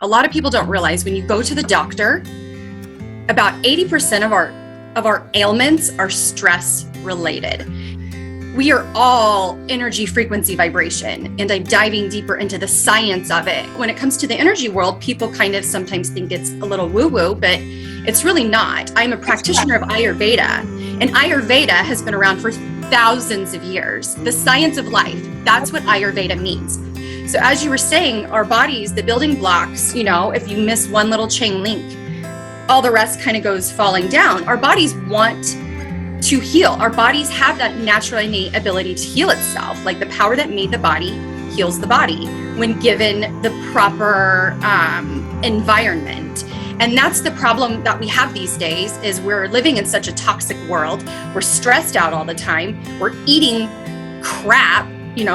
A lot of people don't realize when you go to the doctor, about 80% of our ailments are stress related. We are all energy, frequency, vibration, and I'm diving deeper into the science of it. When it comes to the energy world, people kind of sometimes think it's a little woo-woo, but it's really not. I'm a practitioner of Ayurveda, and Ayurveda has been around for thousands of years. The science of life, that's what Ayurveda means. So as you were saying, our bodies, the building blocks, if you miss one little chain link, all the rest kind of goes falling down. Our bodies want to heal. Our bodies have that natural innate ability to heal itself. Like the power that made the body heals the body when given the proper environment. And that's the problem that we have these days is we're living in such a toxic world. We're stressed out all the time. We're eating crap,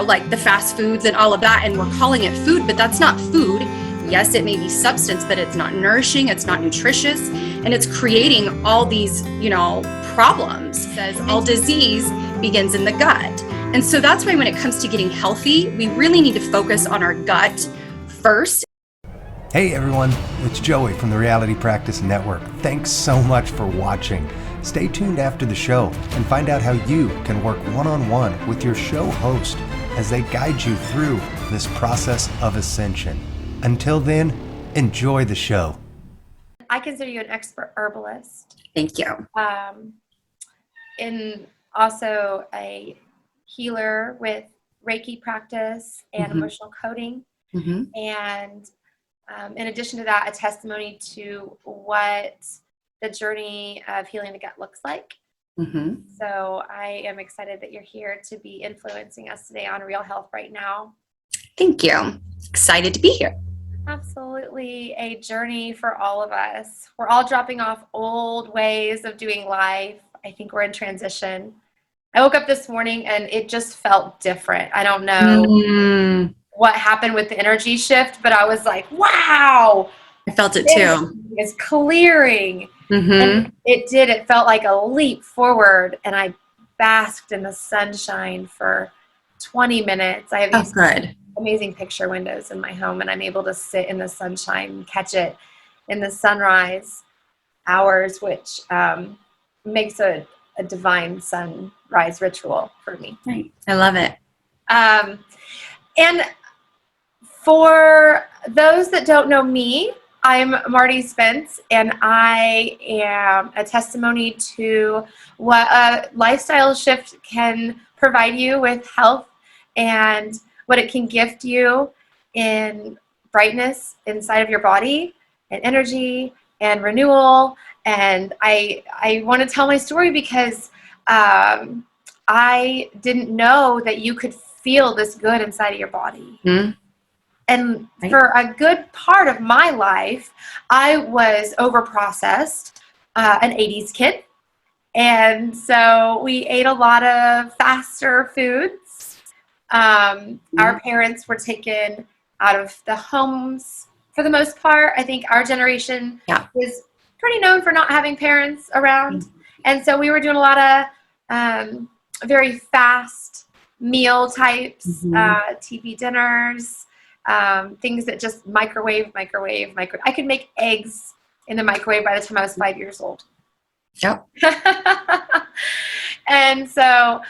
like the fast foods and all of that. And we're calling it food, but that's not food. Yes, it may be substance, but it's not nourishing, it's not nutritious, and it's creating all these, problems. It says all disease begins in the gut. And so that's why when it comes to getting healthy, we really need to focus on our gut first. Hey everyone, it's Joey from the Reality Practice Network. Thanks so much for watching. Stay tuned after the show and find out how you can work one-on-one with your show host as they guide you through this process of ascension. Until then, enjoy the show. I consider you an expert herbalist. Thank you. And also a healer with Reiki practice and emotional coding. And in addition to that, a testimony to what the journey of healing the gut looks like. So I am excited that you're here to be influencing us today on Real Health Right Now. Thank you. Excited to be here. Absolutely a journey for all of us. We're all dropping off old ways of doing life. I think we're in transition. I woke up this morning and it just felt different. I don't know what happened with the energy shift, but I was like, wow. I felt it too. It's clearing. And it did. It felt like a leap forward. And I basked in the sunshine for 20 minutes. I have these amazing picture windows in my home, and I'm able to sit in the sunshine and catch it in the sunrise hours, which makes a divine sunrise ritual for me. Right. I love it. And for those that don't know me, I'm Marty Spence, and I am a testimony to what a lifestyle shift can provide you with health and what it can gift you in brightness inside of your body and energy and renewal. And I want to tell my story because I didn't know that you could feel this good inside of your body. And for a good part of my life, I was overprocessed, an 80s kid. And so we ate a lot of faster foods. Our parents were taken out of the homes for the most part. I think our generation was pretty known for not having parents around. And so we were doing a lot of very fast meal types, TV dinners, things that just microwave. I could make eggs in the microwave by the time I was 5 years old. Yep. And so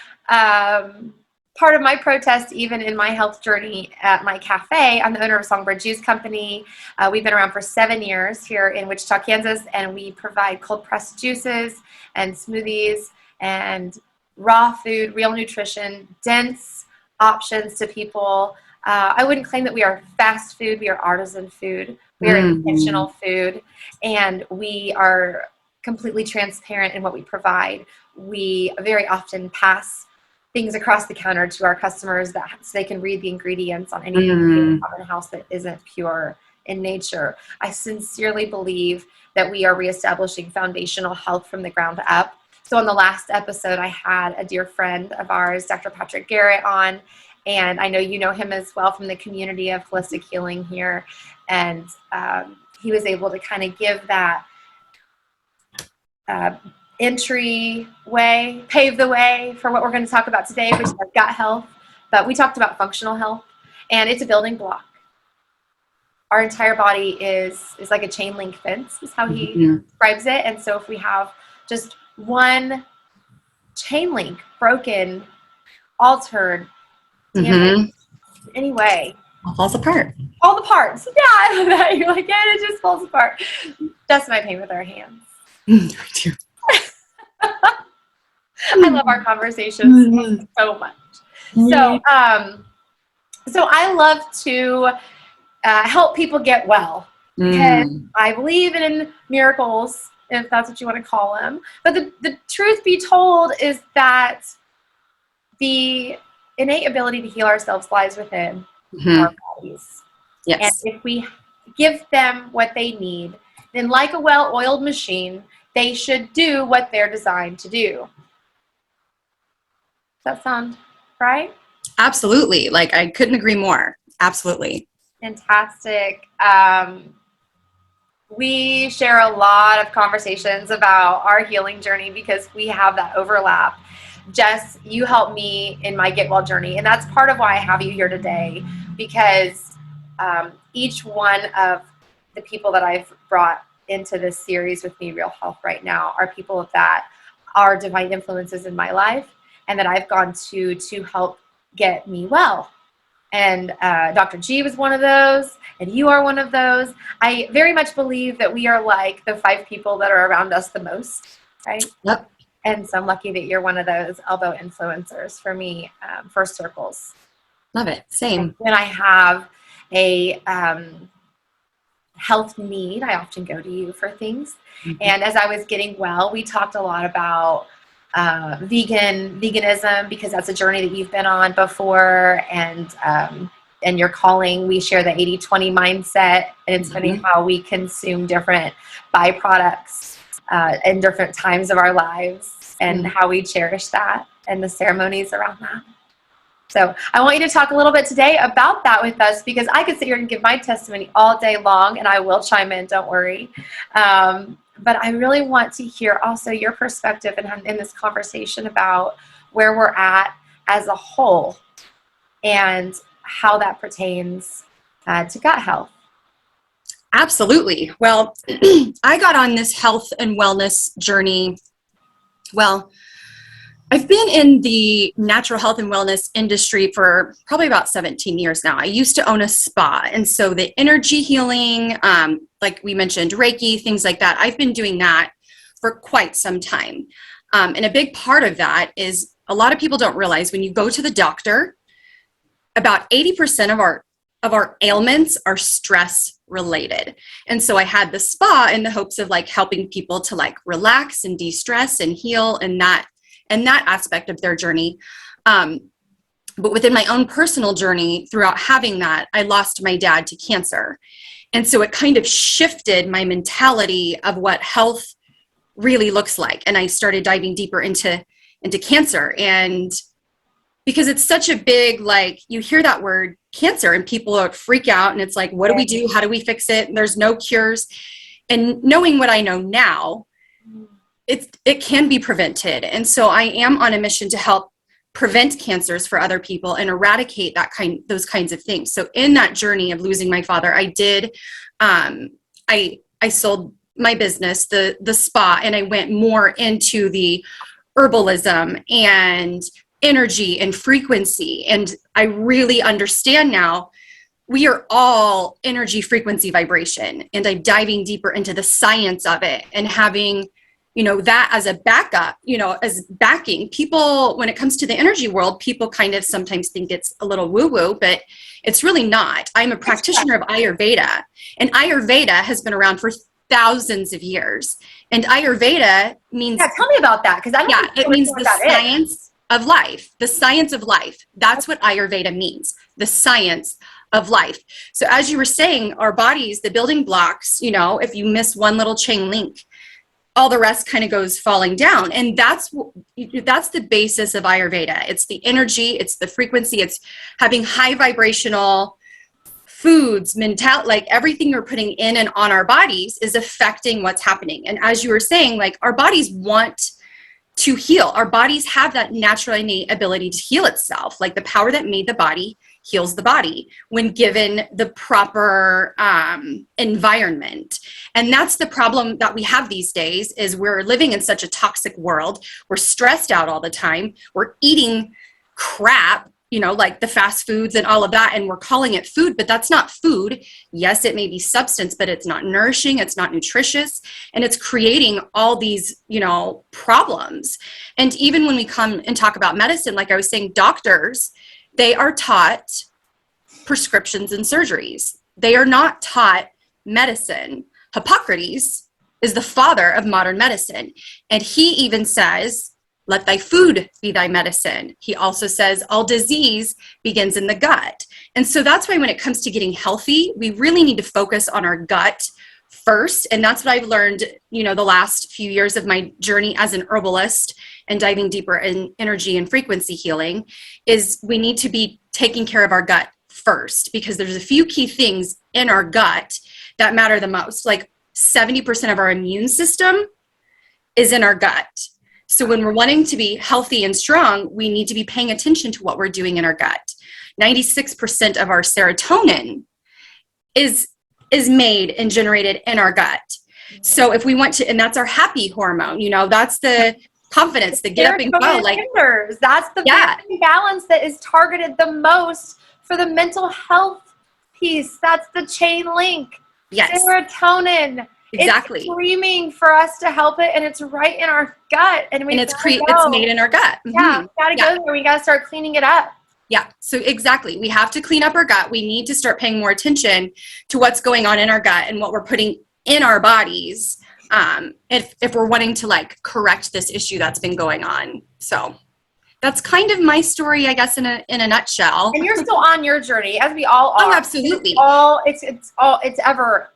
part of my protest, even in my health journey at my cafe, I'm the owner of Songbird Juice Company. We've been around for 7 years here in Wichita, Kansas, and we provide cold pressed juices and smoothies and raw food, real nutrition, dense options to people. I wouldn't claim that we are fast food. We are artisan food. We are intentional food, and we are completely transparent in what we provide. We very often pass things across the counter to our customers so they can read the ingredients on anything in the house that isn't pure in nature. I sincerely believe that we are reestablishing foundational health from the ground up. So on the last episode, I had a dear friend of ours, Dr. Patrick Garrett, on, and I know you know him as well from the community of holistic healing here. And he was able to kind of give that entry way, pave the way for what we're going to talk about today, which is gut health. But we talked about functional health, and it's a building block. our entire body is like a chain link fence, is how he describes it. And so if we have just one chain link broken, altered, damaged, anyway, all falls apart. All the parts. Yeah, I love that. You're like, yeah, it just falls apart. That's my pain with our hands. I do. I love our conversations so much. So, so I love to help people get well, because I believe in miracles, if that's what you want to call them. But the truth be told is that the innate ability to heal ourselves lies within our bodies. Yes. And if we give them what they need, then like a well-oiled machine, they should do what they're designed to do. Does that sound right? Absolutely. Like, I couldn't agree more. Absolutely. Fantastic. We share a lot of conversations about our healing journey because we have that overlap. Jess, you helped me in my get well journey, and that's part of why I have you here today, because each one of the people that I've brought into this series with Me Real Health right now are people that are divine influences in my life and that I've gone to help get me well. And Dr. G was one of those, and you are one of those. I very much believe that we are like the 5 people that are around us the most, right? Yep. And so I'm lucky that you're one of those elbow influencers for me, for circles. Love it. Same. When I have a health need, I often go to you for things. And as I was getting well, we talked a lot about veganism, because that's a journey that you've been on before, and your calling. We share the 80-20 mindset, and it's funny how we consume different byproducts in different times of our lives, and how we cherish that and the ceremonies around that. So I want you to talk a little bit today about that with us, because I could sit here and give my testimony all day long, and I will chime in, don't worry. But I really want to hear also your perspective in this conversation about where we're at as a whole and how that pertains to gut health. Absolutely. Well, I got on this health and wellness journey. Well, I've been in the natural health and wellness industry for probably about 17 years now. I used to own a spa. And so the energy healing, like we mentioned, Reiki, things like that, I've been doing that for quite some time. And a big part of that is a lot of people don't realize when you go to the doctor, about 80% of our ailments are stress related. And so I had the spa in the hopes of like helping people to like relax and de-stress and heal and that aspect of their journey. But within my own personal journey, throughout having that, I lost my dad to cancer. And so it kind of shifted my mentality of what health really looks like. And I started diving deeper into cancer. And because it's such a big, like, you hear that word cancer and people freak out, and it's like, what do we do? How do we fix it? And there's no cures. And knowing what I know now, it can be prevented. And so I am on a mission to help prevent cancers for other people and eradicate those kinds of things. So in that journey of losing my father, I did, I sold my business, the spa, and I went more into the herbalism and energy and frequency. And I really understand now we are all energy, frequency, vibration. And I'm diving deeper into the science of it and having that as a backup, as backing. People, when it comes to the energy world, people kind of sometimes think it's a little woo-woo, but it's really not. I'm a practitioner of Ayurveda, and Ayurveda has been around for thousands of years. And Ayurveda means... Yeah, tell me about that, because I don't it means the science of life. The science of life. That's what Ayurveda means. The science of life. So as you were saying, our bodies, the building blocks, if you miss one little chain link, all the rest kind of goes falling down. And that's the basis of Ayurveda. It's the energy, it's the frequency, it's having high vibrational foods, like everything you're putting in and on our bodies is affecting what's happening. And as you were saying, like our bodies want to heal. Our bodies have that natural innate ability to heal itself. Like the power that made the body heals the body when given the proper environment. And that's the problem that we have these days, is we're living in such a toxic world. We're stressed out all the time. We're eating crap, like the fast foods and all of that. And we're calling it food, but that's not food. Yes, it may be substance, but it's not nourishing. It's not nutritious. And it's creating all these, problems. And even when we come and talk about medicine, like I was saying, doctors, they are taught prescriptions and surgeries. They are not taught medicine. Hippocrates is the father of modern medicine. And he even says, let thy food be thy medicine. He also says all disease begins in the gut. And so that's why when it comes to getting healthy, we really need to focus on our gut first. And that's what I've learned, the last few years of my journey as an herbalist and diving deeper in energy and frequency healing, is we need to be taking care of our gut first, because there's a few key things in our gut that matter the most. Like 70% of our immune system is in our gut. So when we're wanting to be healthy and strong, we need to be paying attention to what we're doing in our gut. 96% of our serotonin is made and generated in our gut. So if we want to, and that's our happy hormone, that's the confidence, the get up and go. That's the balance that is targeted the most for the mental health piece. That's the chain link. Yes. Serotonin. Exactly. It's screaming for us to help it, and it's right in our gut. And it's made in our gut. Yeah, we gotta go there. We gotta start cleaning it up. Yeah, so exactly. We have to clean up our gut. We need to start paying more attention to what's going on in our gut and what we're putting in our bodies, if we're wanting to correct this issue that's been going on. So that's kind of my story, I guess, in a nutshell. And you're still on your journey, as we all are. Oh, absolutely. It's ever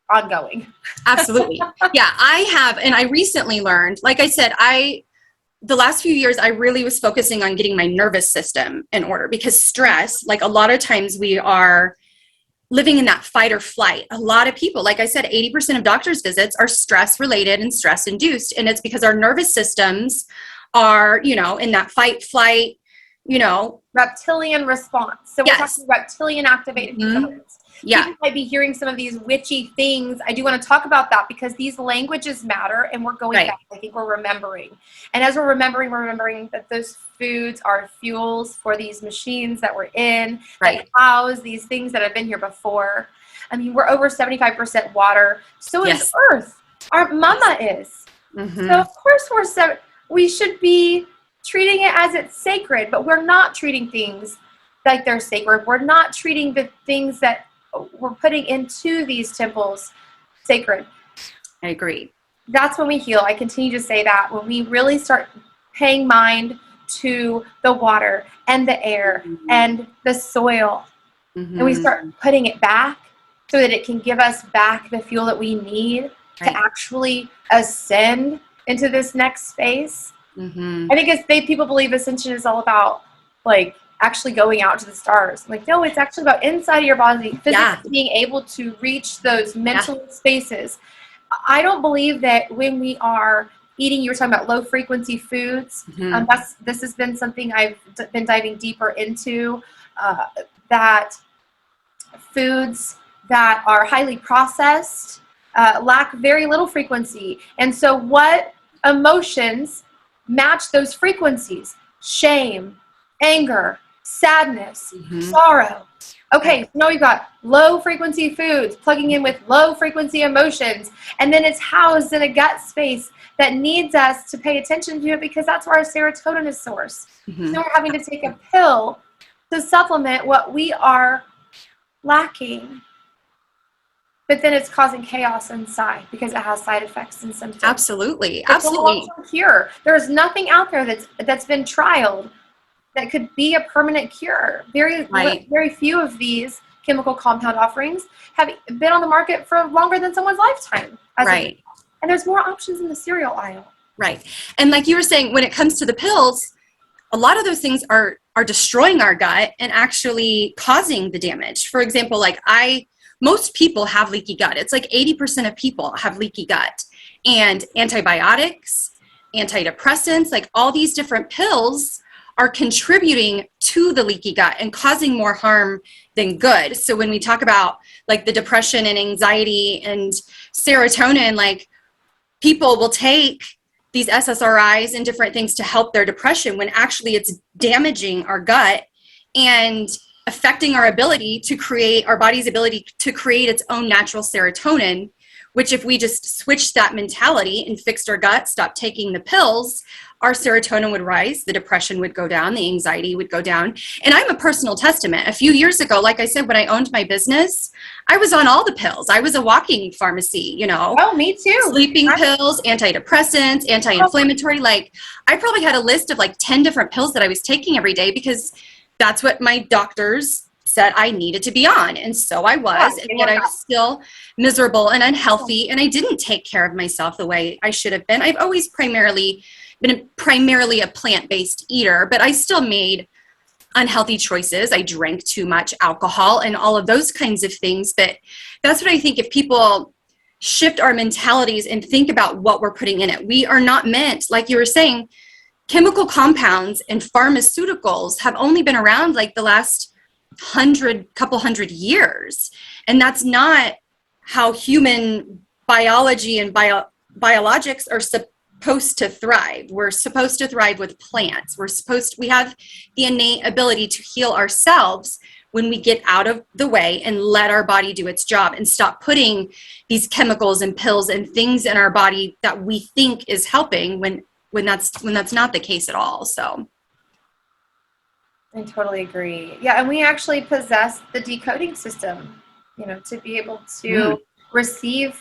ongoing. Absolutely. Yeah, I have, and I recently learned, like I said, the last few years, I really was focusing on getting my nervous system in order, because stress, a lot of times we are living in that fight or flight. A lot of people, like I said, 80% of doctors' visits are stress related and stress induced. And it's because our nervous systems are, in that fight, flight, reptilian response. So we're talking reptilian activated components. Yeah. People might be hearing some of these witchy things. I do want to talk about that, because these languages matter, and we're going back. I think we're remembering. And as we're remembering that those foods are fuels for these machines that we're in, that house these things that have been here before. I mean, we're over 75% water. So is Earth. Our mama is. Mm-hmm. So of course we should be treating it as it's sacred, but we're not treating things like they're sacred. We're not treating the things that we're putting into these temples sacred. I agree. That's when we heal. I continue to say that when we really start paying mind to the water and the air and the soil, and we start putting it back so that it can give us back the fuel that we need to actually ascend into this next space. I think people believe ascension is all about actually going out to the stars. No, it's actually about inside of your body, physically being able to reach those mental spaces. I don't believe that when we are eating, you were talking about low frequency foods. This has been something I've been diving deeper into, that foods that are highly processed lack very little frequency. And so what emotions match those frequencies? Shame, anger, sadness, sorrow. Okay, now we've got low frequency foods plugging in with low frequency emotions, and then it's housed in a gut space that needs us to pay attention to it, because that's where our serotonin is sourced. So we're having to take a pill to supplement what we are lacking. But then it's causing chaos inside because it has side effects and symptoms. Absolutely. It's a long-term cure. There's nothing out there that's been trialed that could be a permanent cure. Very few of these chemical compound offerings have been on the market for longer than someone's lifetime. And there's more options in the cereal aisle. Right. And like you were saying, when it comes to the pills, a lot of those things are destroying our gut and actually causing the damage. For example, most people have leaky gut. It's 80% of people have leaky gut. And antibiotics, antidepressants, all these different pills are contributing to the leaky gut and causing more harm than good. So when we talk about like the depression and anxiety and serotonin, like people will take these SSRIs and different things to help their depression when actually it's damaging our gut and affecting our ability to create, our body's ability to create its own natural serotonin, which if we just switched that mentality and fixed our gut, stopped taking the pills, our serotonin would rise, the depression would go down, the anxiety would go down. And I'm a personal testament. A few years ago, like I said, when I owned my business, I was on all the pills. I was a walking pharmacy, you know. Oh, me too. Sleeping pills, antidepressants, anti-inflammatory. Like I probably had a list of like 10 different pills that I was taking every day because that's what my doctors said I needed to be on. And so I was, and yet I was still miserable and unhealthy, and I didn't take care of myself the way I should have been. I've always been primarily a plant-based eater, but I still made unhealthy choices. I drank too much alcohol and all of those kinds of things. But that's what I think, if people shift our mentalities and think about what we're putting in it. We are not meant, like you were saying, chemical compounds and pharmaceuticals have only been around like the last couple hundred years. And that's not how human biology and biologics are supposed to thrive. We're supposed to thrive with plants. We have the innate ability to heal ourselves when we get out of the way and let our body do its job and stop putting these chemicals and pills and things in our body that we think is helping when that's not the case at all. So I totally agree. Yeah, and we actually possess the decoding system, you know, to be able to receive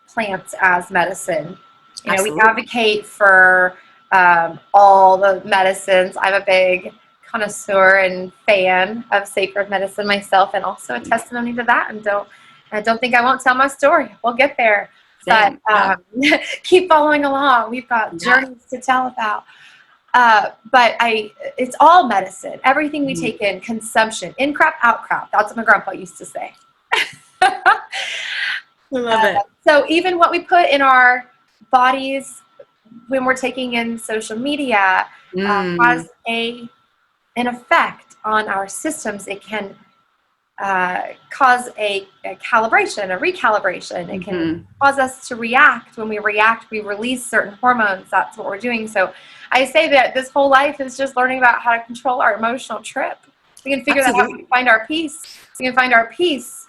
plants as medicine. You know, we advocate for all the medicines. I'm a big connoisseur and fan of sacred medicine myself, and also a testimony to that. And don't think I won't tell my story. We'll get there. But keep following along. We've got journeys to tell about. But it's all medicine. Everything we take in, consumption, in crap, out crap. That's what my grandpa used to say. I love it. So even what we put in our bodies when we're taking in social media has an effect on our systems. It can cause a calibration, a recalibration. It can cause us to react. When we react, we release certain hormones. That's what we're doing. So I say that this whole life is just learning about how to control our emotional trip. We can figure that out. We can find our peace. We can find our peace.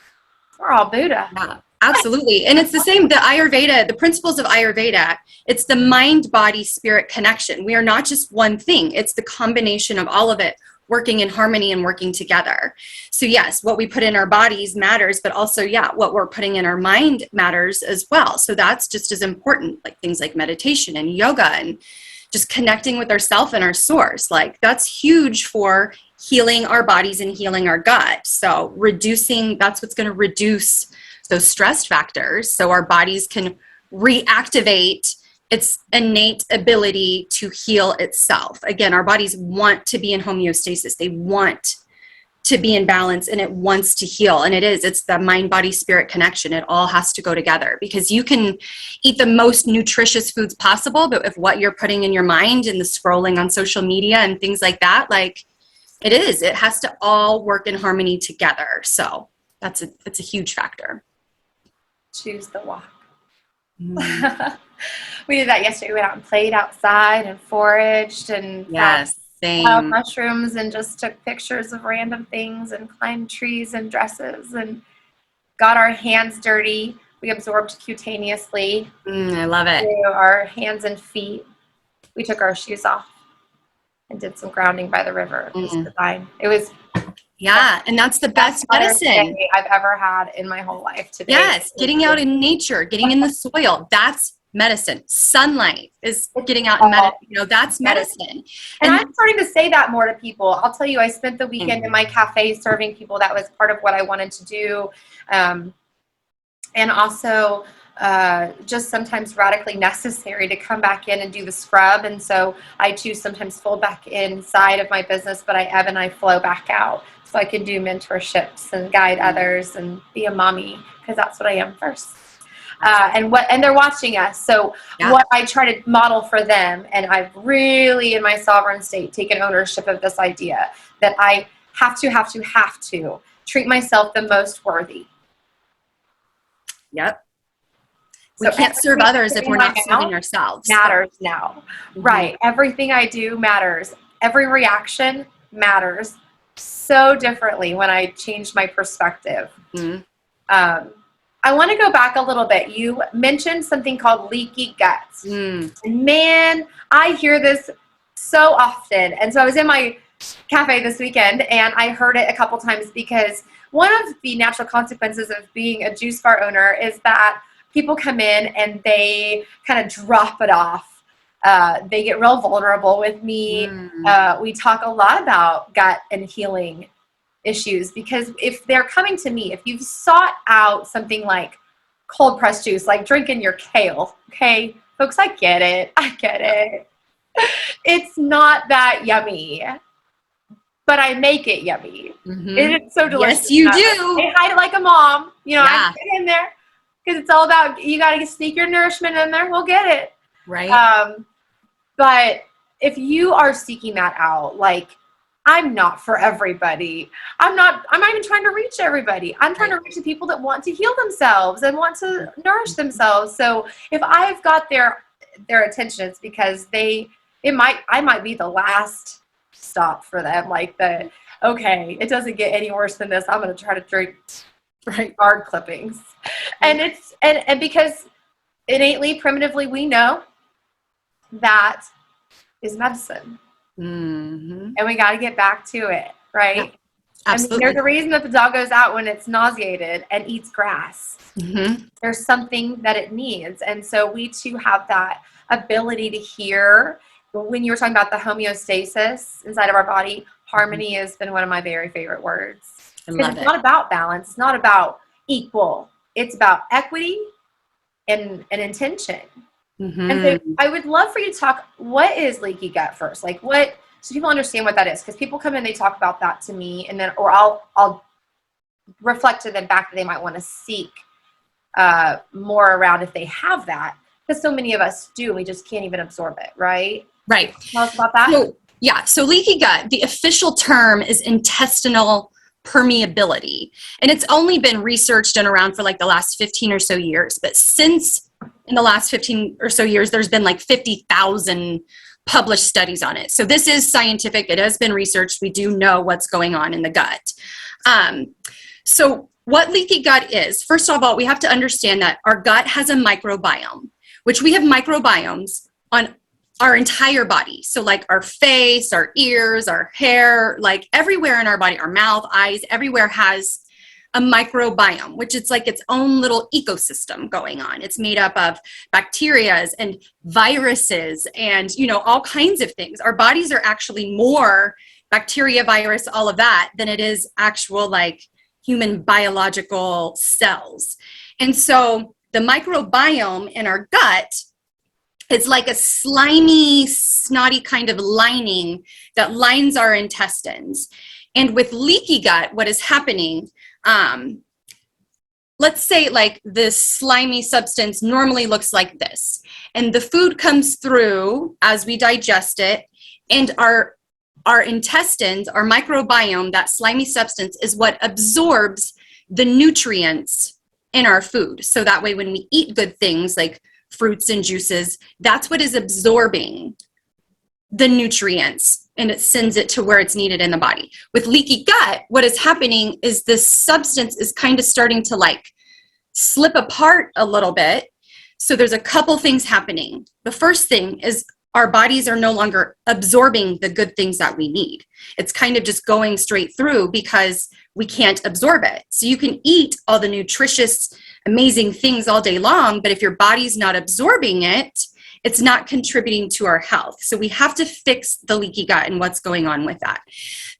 We're all Buddha. Yeah, absolutely. And it's the same, the Ayurveda, the principles of Ayurveda, it's the mind, body, spirit connection. We are not just one thing. It's the combination of all of it working in harmony and working together. So yes, what we put in our bodies matters, but also, what we're putting in our mind matters as well. So that's just as important, like things like meditation and yoga and just connecting with ourself and our source. Like that's huge for healing our bodies and healing our gut. So that's what's going to reduce those stress factors so our bodies can reactivate its innate ability to heal itself. Again, our bodies want to be in homeostasis. They want to be in balance, and it wants to heal. And it's the mind, body, spirit connection. It all has to go together, because you can eat the most nutritious foods possible, but if what you're putting in your mind and the scrolling on social media and things like that, like it has to all work in harmony together. So it's a huge factor. Choose the walk. We did that yesterday. We went out and played outside and foraged and found mushrooms and just took pictures of random things and climbed trees and dresses and got our hands dirty. We absorbed cutaneously. I love it. Through our hands and feet. We took our shoes off and did some grounding by the river. It was divine. It was and that's the best medicine I've ever had in my whole life today. Yes, getting out in nature, getting in the soil, that's medicine. Sunlight is getting out and that's medicine. And I'm starting to say that more to people. I'll tell you, I spent the weekend in my cafe serving people. That was part of what I wanted to do. And also just sometimes radically necessary to come back in and do the scrub. And so I too sometimes fold back inside of my business, but I ebb and I flow back out so I can do mentorships and guide others and be a mommy, because that's what I am first. and they're watching us. So what I try to model for them, and I've really in my sovereign state taken ownership of this idea that I have to treat myself the most worthy. Yep. So we can't serve others if we're not serving ourselves. Matters now. Mm-hmm. Right. Everything I do matters. Every reaction matters so differently when I change my perspective. Mm-hmm. I want to go back a little bit. You mentioned something called leaky gut. And man, I hear this so often. And so I was in my cafe this weekend and I heard it a couple times because one of the natural consequences of being a juice bar owner is that people come in and they kind of drop it off. They get real vulnerable with me. We talk a lot about gut and healing issues because if they're coming to me, if you've sought out something like cold pressed juice, like drinking your kale, okay, folks, I get it. It's not that yummy, but I make it yummy. Mm-hmm. It's so delicious. Yes, you do. I hide it like a mom. I get in there because it's all about, you got to sneak your nourishment in there. We'll get it. Right. But if you are seeking that out, like, I'm not for everybody. I'm not even trying to reach everybody. I'm trying to reach the people that want to heal themselves and want to nourish themselves. So if I've got their attention, it's because I might be the last stop for them. Like okay, it doesn't get any worse than this. I'm going to try to drink guard clippings. And it's, and because innately, primitively, we know that is medicine. Mm-hmm. And we got to get back to it, right? Yeah, absolutely. I mean, there's a reason that the dog goes out when it's nauseated and eats grass. Mm-hmm. There's something that it needs. And so we too have that ability to hear. When you were talking about the homeostasis inside of our body, harmony has been one of my very favorite words. Because it's not about balance. It's not about equal. It's about equity and intention. Mm-hmm. And so I would love for you to talk, what is leaky gut first? Like so people understand what that is. Because people come in, they talk about that to me, and then, or I'll reflect to them back that they might want to seek more around if they have that. Because so many of us do, we just can't even absorb it, right? Right. Tell us about that. So leaky gut, the official term is intestinal permeability. And it's only been researched and around for like the last 15 or so years. But since in the last 15 or so years, there's been like 50,000 published studies on it. So this is scientific. It has been researched. We do know what's going on in the gut. So what leaky gut is, first of all, we have to understand that our gut has a microbiome, which we have microbiomes on our entire body. So like our face, our ears, our hair, like everywhere in our body, our mouth, eyes, everywhere has a microbiome, which it's like its own little ecosystem going on. It's made up of bacteria and viruses and, all kinds of things. Our bodies are actually more bacteria, virus, all of that than it is actual like human biological cells. And so the microbiome in our gut, it's like a slimy, snotty kind of lining that lines our intestines. And with leaky gut, what is happening, let's say like this slimy substance normally looks like this. And the food comes through as we digest it. And our intestines, our microbiome, that slimy substance is what absorbs the nutrients in our food. So that way when we eat good things like fruits and juices, that's what is absorbing the nutrients and it sends it to where it's needed in the body. With leaky gut, what is happening is this substance is kind of starting to like slip apart a little bit. So there's a couple things happening. The first thing is our bodies are no longer absorbing the good things that we need. It's kind of just going straight through because we can't absorb it. So you can eat all the nutritious, amazing things all day long, but if your body's not absorbing it, it's not contributing to our health. So we have to fix the leaky gut and what's going on with that.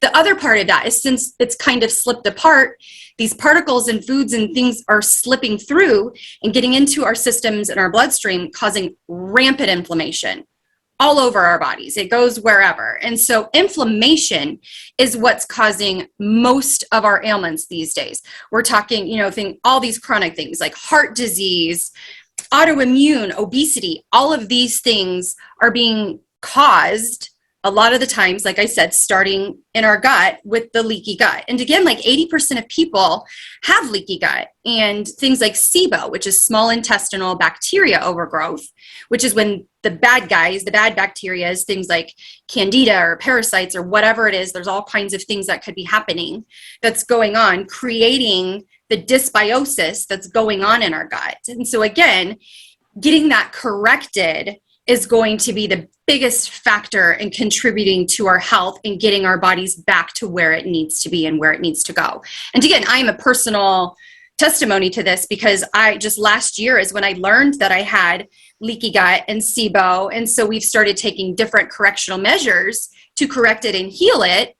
The other part of that is since it's kind of slipped apart, these particles and foods and things are slipping through and getting into our systems and our bloodstream, causing rampant inflammation. all over our bodies. It goes wherever. And so inflammation is what's causing most of our ailments these days. We're talking, all these chronic things like heart disease, autoimmune, obesity, all of these things are being caused a lot of the times, like I said, starting in our gut with the leaky gut. And again, like 80% of people have leaky gut, and things like SIBO, which is small intestinal bacteria overgrowth, which is when the bad bacteria, things like candida or parasites or whatever it is, there's all kinds of things that could be happening that's going on, creating the dysbiosis that's going on in our gut. And so again, getting that corrected is going to be the biggest factor in contributing to our health and getting our bodies back to where it needs to be and where it needs to go. And again, I am a personal testimony to this, because I just last year is when I learned that I had leaky gut and SIBO. And so we've started taking different correctional measures to correct it and heal it.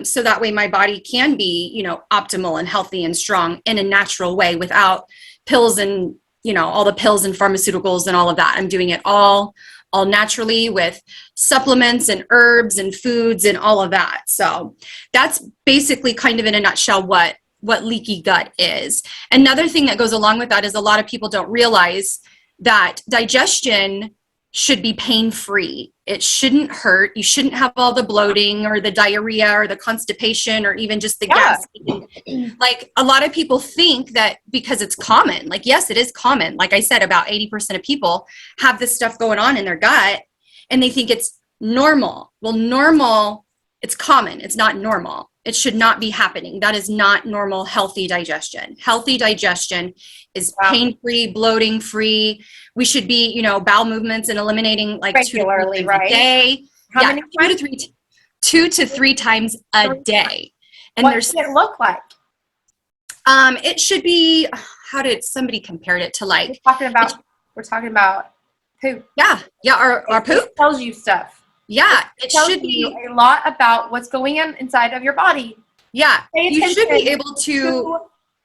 So that way my body can be, optimal and healthy and strong in a natural way without pills and, all the pills and pharmaceuticals and all of that. I'm doing it all naturally with supplements and herbs and foods and all of that. So that's basically kind of in a nutshell what leaky gut is. Another thing that goes along with that is a lot of people don't realize that digestion should be pain-free. It shouldn't hurt. You shouldn't have all the bloating or the diarrhea or the constipation or even just the gas. Like a lot of people think that because it's common, like, yes, it is common. Like I said, about 80% of people have this stuff going on in their gut and they think it's normal. Well, normal, it's common. It's not normal. It should not be happening. That is not normal, healthy digestion. Healthy digestion is pain-free, bloating-free. We should be, bowel movements and eliminating like regularly, 2 to 3 times a day. How many times? 2 to 3 times a day. And what does it look like? It should be, how did somebody compared it to like? We're talking about poop. Yeah, our poop. It tells you stuff. Yeah, it tells should be a lot about what's going on inside of your body. Yeah, you should be able to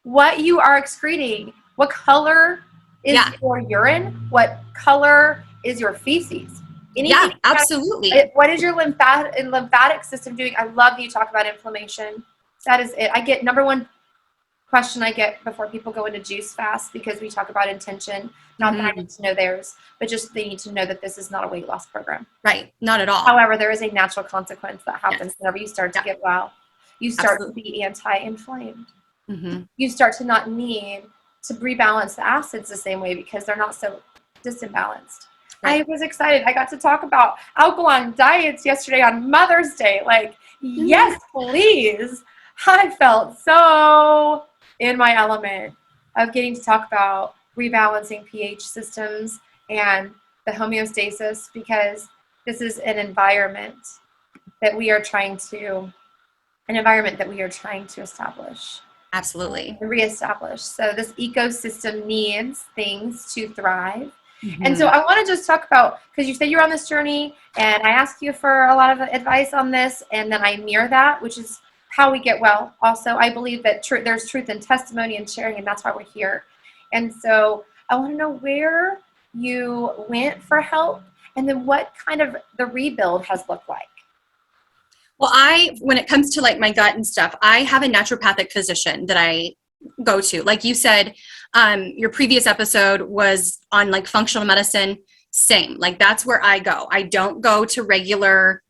what you are excreting. What color is your urine? What color is your feces? Yeah, absolutely. What is your lymphatic system doing? I love that you talk about inflammation. That is it. I get number one question I get before people go into juice fast, because we talk about intention. Not that I need to know theirs, but just they need to know that this is not a weight loss program. Right. Not at all. However, there is a natural consequence that happens whenever you start to get well. You start to be anti-inflamed. Mm-hmm. You start to not need to rebalance the acids the same way because they're not so disimbalanced. Right. I was excited. I got to talk about alkaline diets yesterday on Mother's Day. Like, yes, please. I felt so in my element of getting to talk about rebalancing pH systems and the homeostasis, because this is an environment that we are trying to establish. Absolutely. And reestablish. So this ecosystem needs things to thrive. Mm-hmm. And so I want to just talk about, because you said you're on this journey and I asked you for a lot of advice on this, and then I mirror that, which is how we get well. Also, I believe that there's truth in testimony and sharing, and that's why we're here. And so I want to know where you went for help, and then what kind of the rebuild has looked like. Well, when it comes to like my gut and stuff, I have a naturopathic physician that I go to. Like you said, your previous episode was on like functional medicine. Same, like that's where I go. I don't go to regular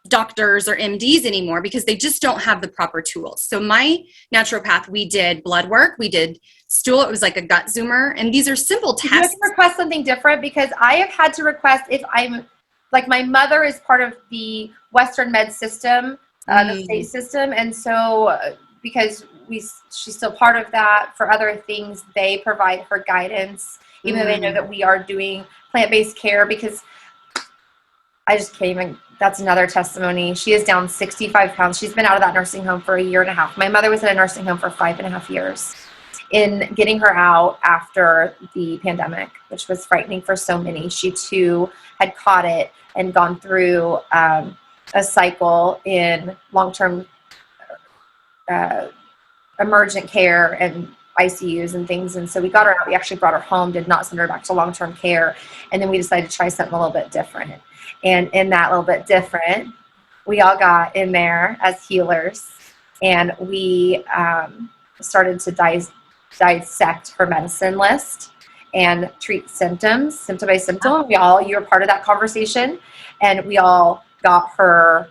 doctors or MDs anymore because they just don't have the proper tools. So my naturopath, we did blood work, we did stool. It was like a gut zoomer. And these are simple tests. You have to request something different, because I have had to request, if I'm like, my mother is part of the Western med system, the state system. And so because she's still part of that, for other things, they provide her guidance, even though they know that we are doing plant-based care, because I just can't even, that's another testimony. She is down 65 pounds. She's been out of that nursing home for 1.5 years. My mother was in a nursing home for 5.5 years. In getting her out after the pandemic, which was frightening for so many, she too had caught it and gone through a cycle in long-term emergent care and ICUs and things. And so we got her out. We actually brought her home, did not send her back to long-term care. And then we decided to try something a little bit different. And in that little bit different, we all got in there as healers, and we started to dissect her medicine list and treat symptoms, symptom by symptom. You're part of that conversation, and we all got her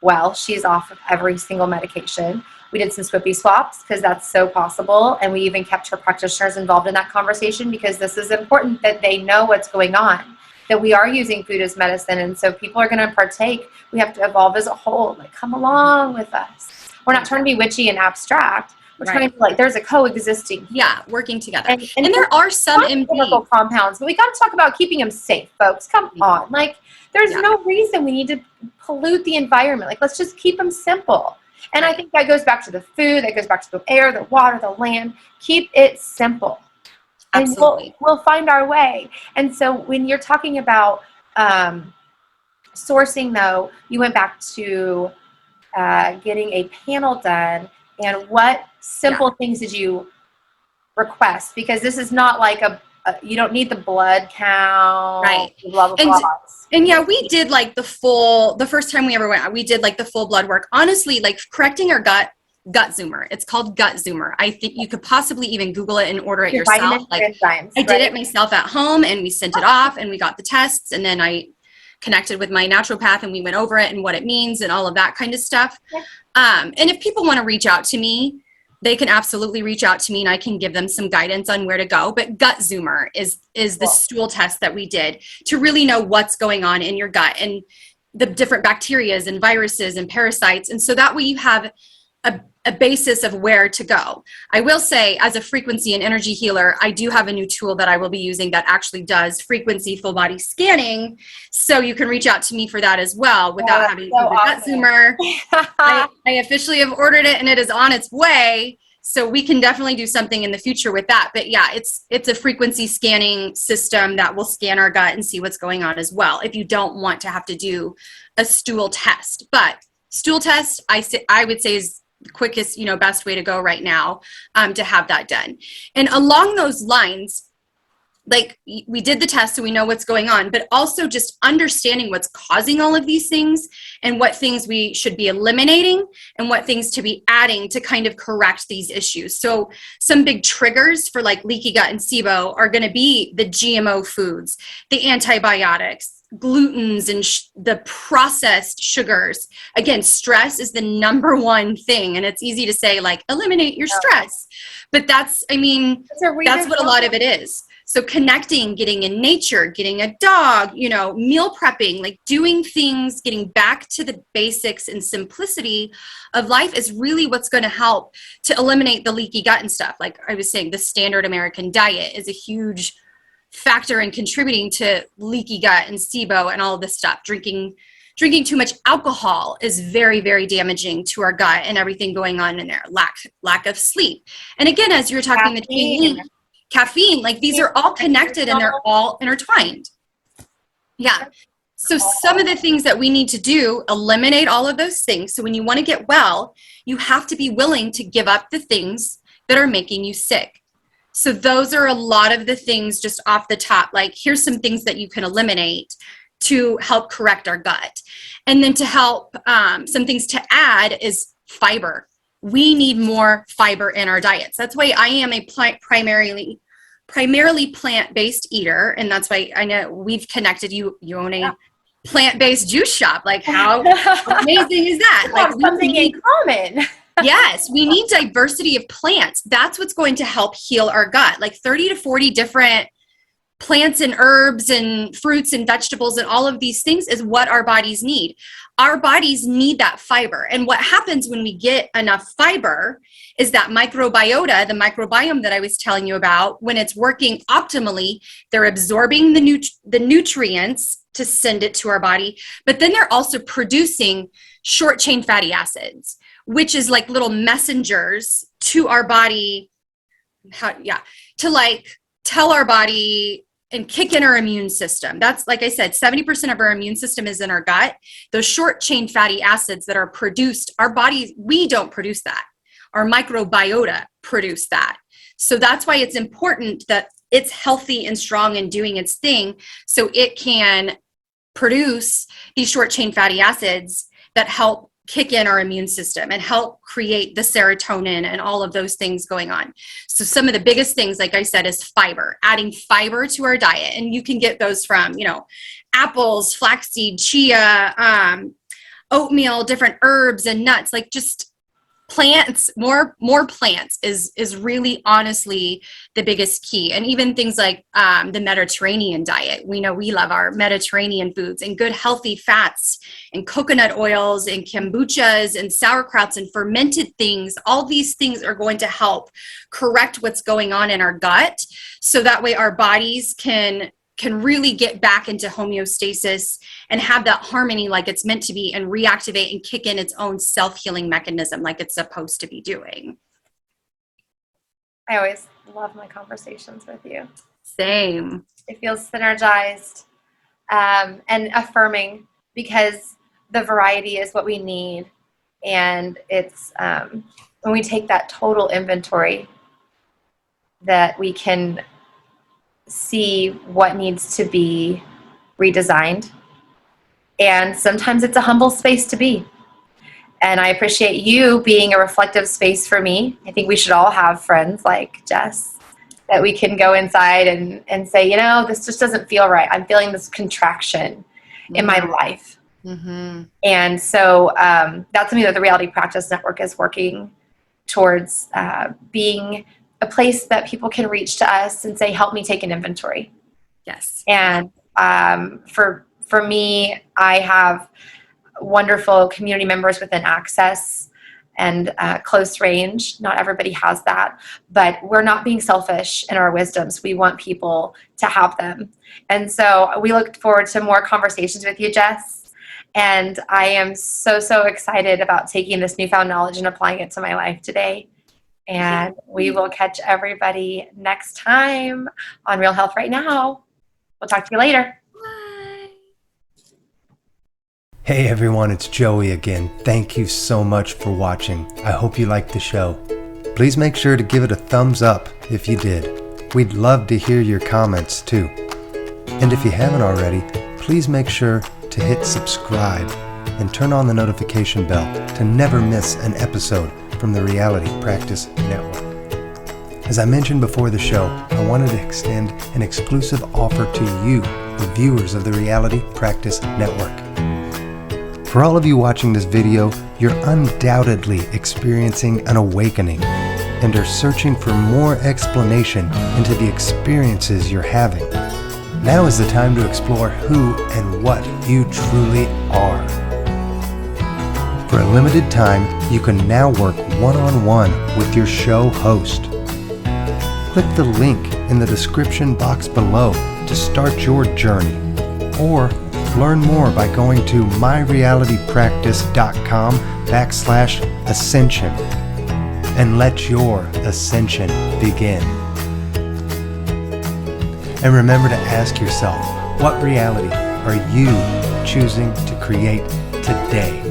well. She's off of every single medication. We did some swippy swaps because that's so possible. And we even kept her practitioners involved in that conversation, because this is important that they know what's going on, that we are using food as medicine. And so people are going to partake. We have to evolve as a whole. Like, come along with us. We're not trying to be witchy and abstract. We're trying to be like, there's a coexisting. Yeah, working together. And there are some chemical compounds, but we got to talk about keeping them safe, folks. Come on. Like, there's no reason we need to pollute the environment. Like, let's just keep them simple. And I think that goes back to the food, that goes back to the air, the water, the land. Keep it simple. Absolutely. And we'll find our way. And so when you're talking about sourcing, though, you went back to getting a panel done. And what simple things did you request? Because this is not like you don't need the blood count. Right. Blah, blah, blah. And yeah, we did like the first time we ever went, we did like the full blood work. Honestly, like correcting our gut zoomer. It's called gut zoomer. I think you could possibly even Google it and order it yourself. Like, enzymes, I did it myself at home, and we sent it off, and we got the tests, and then I connected with my naturopath, and we went over it and what it means and all of that kind of stuff. Yeah. And if people want to reach out to me, they can absolutely reach out to me, and I can give them some guidance on where to go. But gut zoomer is the stool test that we did to really know what's going on in your gut and the different bacterias and viruses and parasites. And so that way you have a basis of where to go. I will say, as a frequency and energy healer, I do have a new tool that I will be using that actually does frequency full body scanning. So you can reach out to me for that as well without having to do the gut zoomer. I officially have ordered it, and it is on its way. So we can definitely do something in the future with that. But yeah, it's a frequency scanning system that will scan our gut and see what's going on as well, if you don't want to have to do a stool test. But stool test, I would say, is the quickest, best way to go right now, to have that done. And along those lines, like, we did the test, so we know what's going on, but also just understanding what's causing all of these things and what things we should be eliminating and what things to be adding to kind of correct these issues. So some big triggers for like leaky gut and SIBO are going to be the GMO foods, the antibiotics, glutens, and the processed sugars. Again, stress is the number one thing, and it's easy to say, like, eliminate your stress, but that's what a lot of it is. So connecting, getting in nature, getting a dog, meal prepping, like doing things, getting back to the basics and simplicity of life is really what's going to help to eliminate the leaky gut and stuff. Like I was saying, the standard American diet is a huge factor in contributing to leaky gut and SIBO and all of this stuff. Drinking too much alcohol is very, very damaging to our gut and everything going on in there. Lack of sleep. And again, as you were talking, caffeine, like these are all connected and they're all intertwined. Yeah. So some of the things that we need to do, eliminate all of those things. So when you want to get well, you have to be willing to give up the things that are making you sick. So those are a lot of the things just off the top. Like, here's some things that you can eliminate to help correct our gut. And then to help, some things to add is fiber. We need more fiber in our diets. That's why I am a primarily plant-based eater. And that's why I know we've connected. You own a plant-based juice shop. Like, how amazing is that? Like, something in common. Yes, we need diversity of plants. That's what's going to help heal our gut. Like 30 to 40 different plants and herbs and fruits and vegetables and all of these things is what our bodies need. Our bodies need that fiber. And what happens when we get enough fiber is that microbiota, the microbiome that I was telling you about, when it's working optimally, they're absorbing the nutrients to send it to our body, but then they're also producing short chain fatty acids, which is like little messengers to our body, to like tell our body and kick in our immune system. That's, like I said, 70% of our immune system is in our gut. Those short chain fatty acids that are produced, our bodies, we don't produce that. Our microbiota produce that. So that's why it's important that it's healthy and strong and doing its thing so it can produce these short chain fatty acids that help kick in our immune system and help create the serotonin and all of those things going on. So some of the biggest things, like I said, is fiber, adding fiber to our diet. And you can get those from, apples, flaxseed, chia, oatmeal, different herbs and nuts, like just plants, more plants is really honestly the biggest key. And even things like the Mediterranean diet. We know we love our Mediterranean foods and good healthy fats and coconut oils and kombuchas and sauerkrauts and fermented things. All these things are going to help correct what's going on in our gut, so that way our bodies can really get back into homeostasis and have that harmony like it's meant to be, and reactivate and kick in its own self-healing mechanism like it's supposed to be doing. I always love my conversations with you. Same. It feels synergized and affirming, because the variety is what we need. And it's when we take that total inventory that we can see what needs to be redesigned. And sometimes it's a humble space to be. And I appreciate you being a reflective space for me. I think we should all have friends like Jess that we can go inside and say, this just doesn't feel right. I'm feeling this contraction in my life. Mm-hmm. And so that's something that the Reality Practice Network is working towards, being a place that people can reach to us and say, help me take an inventory. Yes. And for me, I have wonderful community members within Access and close range. Not everybody has that, but we're not being selfish in our wisdoms. We want people to have them. And so we look forward to more conversations with you, Jess. And I am so, so excited about taking this newfound knowledge and applying it to my life today. And we will catch everybody next time on Real Health Right Now. We'll talk to you later. Bye. Hey everyone, it's Joey again. Thank you so much for watching. I hope you liked the show. Please make sure to give it a thumbs up if you did. We'd love to hear your comments too. And if you haven't already, please make sure to hit subscribe and turn on the notification bell to never miss an episode from the Reality Practice Network. As I mentioned before the show, I wanted to extend an exclusive offer to you, the viewers of the Reality Practice Network. For all of you watching this video, you're undoubtedly experiencing an awakening and are searching for more explanation into the experiences you're having. Now is the time to explore who and what you truly are. For a limited time, you can now work one-on-one with your show host. Click the link in the description box below to start your journey, or learn more by going to myrealitypractice.com/ascension and let your ascension begin. And remember to ask yourself, what reality are you choosing to create today?